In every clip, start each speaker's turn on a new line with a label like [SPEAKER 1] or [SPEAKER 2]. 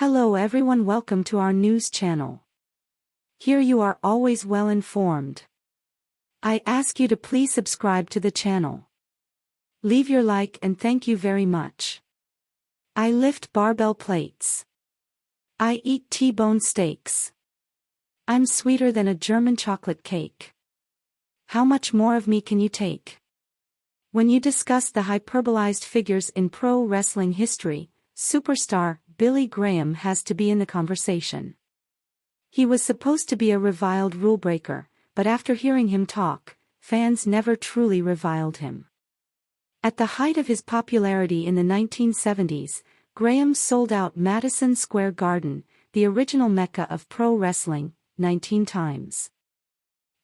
[SPEAKER 1] Hello everyone, welcome to our news channel. Here you are always well informed. I ask you to please subscribe to the channel. Leave your like and thank you very much. I lift barbell plates. I eat T-bone steaks. I'm sweeter than a German chocolate cake. How much more of me can you take? When you discuss the hyperbolized figures in pro wrestling history, superstar Billy Graham has to be in the conversation. He was supposed to be a reviled rule-breaker, but after hearing him talk, fans never truly reviled him. At the height of his popularity in the 1970s, Graham sold out Madison Square Garden, the original mecca of pro wrestling, 19 times.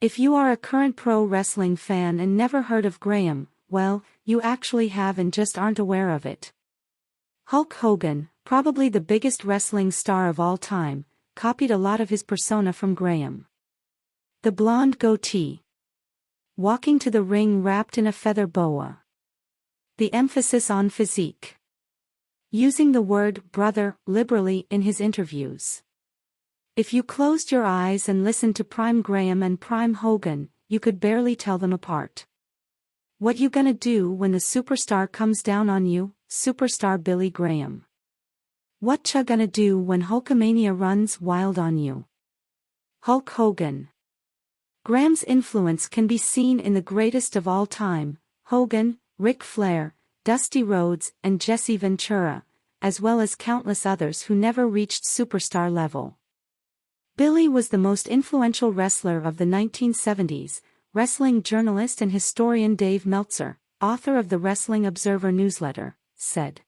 [SPEAKER 1] If you are a current pro wrestling fan and never heard of Graham, well, you actually have and just aren't aware of it. Hulk Hogan, probably the biggest wrestling star of all time, copied a lot of his persona from Graham. The blonde goatee. Walking to the ring wrapped in a feather boa. The emphasis on physique. Using the word brother liberally in his interviews. If you closed your eyes and listened to Prime Graham and Prime Hogan, you could barely tell them apart. What you gonna do when the superstar comes down on you, superstar Billy Graham? What ya gonna do when Hulkamania runs wild on you? Hulk Hogan. Graham's influence can be seen in the greatest of all time, Hogan, Ric Flair, Dusty Rhodes and Jesse Ventura, as well as countless others who never reached superstar level. Billy was the most influential wrestler of the 1970s, wrestling journalist and historian Dave Meltzer, author of the Wrestling Observer newsletter, said.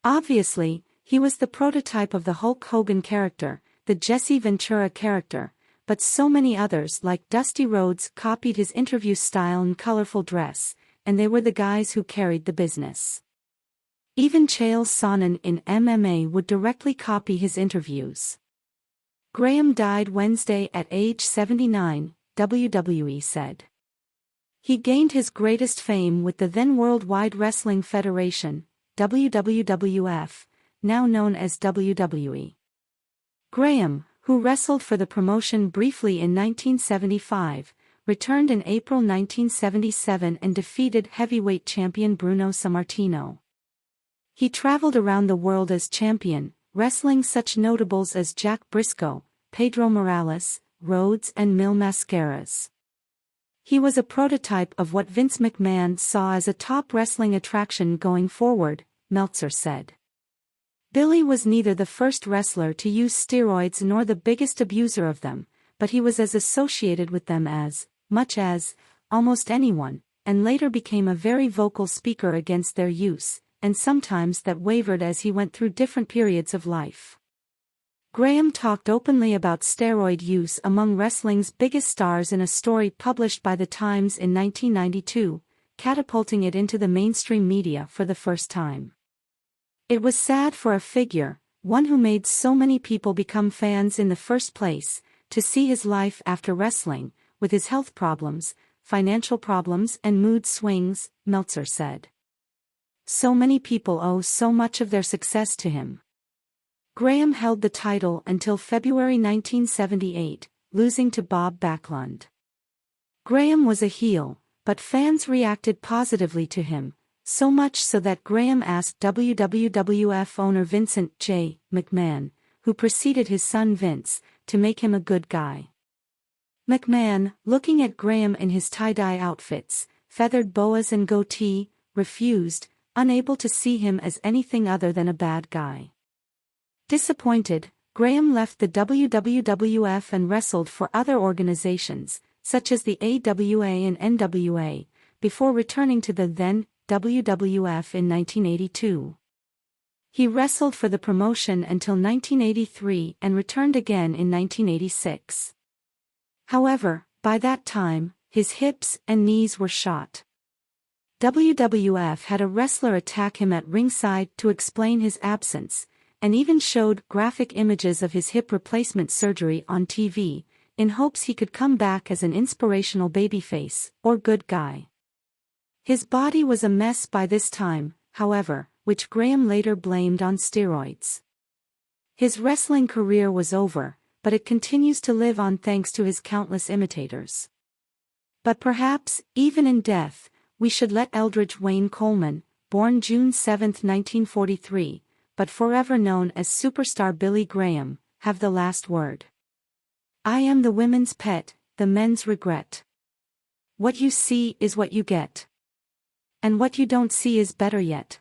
[SPEAKER 1] Obviously, he was the prototype of the Hulk Hogan character, the Jesse Ventura character, but so many others like Dusty Rhodes copied his interview style and colorful dress, and they were the guys who carried the business. Even Chael Sonnen in MMA would directly copy his interviews. Graham died Wednesday at age 79, WWE said. He gained his greatest fame with the then Worldwide Wrestling Federation, WWF, now known as WWE. Graham, who wrestled for the promotion briefly in 1975, returned in April 1977 and defeated heavyweight champion Bruno Sammartino. He traveled around the world as champion, wrestling such notables as Jack Briscoe, Pedro Morales, Rhodes and Mil Mascaras. He was a prototype of what Vince McMahon saw as a top wrestling attraction going forward, Meltzer said. Billy was neither the first wrestler to use steroids nor the biggest abuser of them, but he was as associated with them as much as almost anyone, and later became a very vocal speaker against their use, and sometimes that wavered as he went through different periods of life. Graham talked openly about steroid use among wrestling's biggest stars in a story published by The Times in 1992, catapulting it into the mainstream media for the first time. It was sad for a figure, one who made so many people become fans in the first place, to see his life after wrestling, with his health problems, financial problems and mood swings, Meltzer said. So many people owe so much of their success to him. Graham held the title until February 1978, losing to Bob Backlund. Graham was a heel, but fans reacted positively to him, so much so that Graham asked WWF owner Vincent J. McMahon, who preceded his son Vince, to make him a good guy. McMahon, looking at Graham in his tie-dye outfits, feathered boas and goatee, refused, unable to see him as anything other than a bad guy. Disappointed, Graham left the WWF and wrestled for other organizations, such as the AWA and NWA, before returning to the then WWF in 1982. He wrestled for the promotion until 1983 and returned again in 1986. However, by that time, his hips and knees were shot. WWF had a wrestler attack him at ringside to explain his absence, and even showed graphic images of his hip replacement surgery on TV, in hopes he could come back as an inspirational babyface, or good guy. His body was a mess by this time, however, which Graham later blamed on steroids. His wrestling career was over, but it continues to live on thanks to his countless imitators. But perhaps, even in death, we should let Eldridge Wayne Coleman, born June 7, 1943, but forever known as Superstar Billy Graham, have the last word. I am the women's pet, the men's regret. What you see is what you get. And what you don't see is better yet.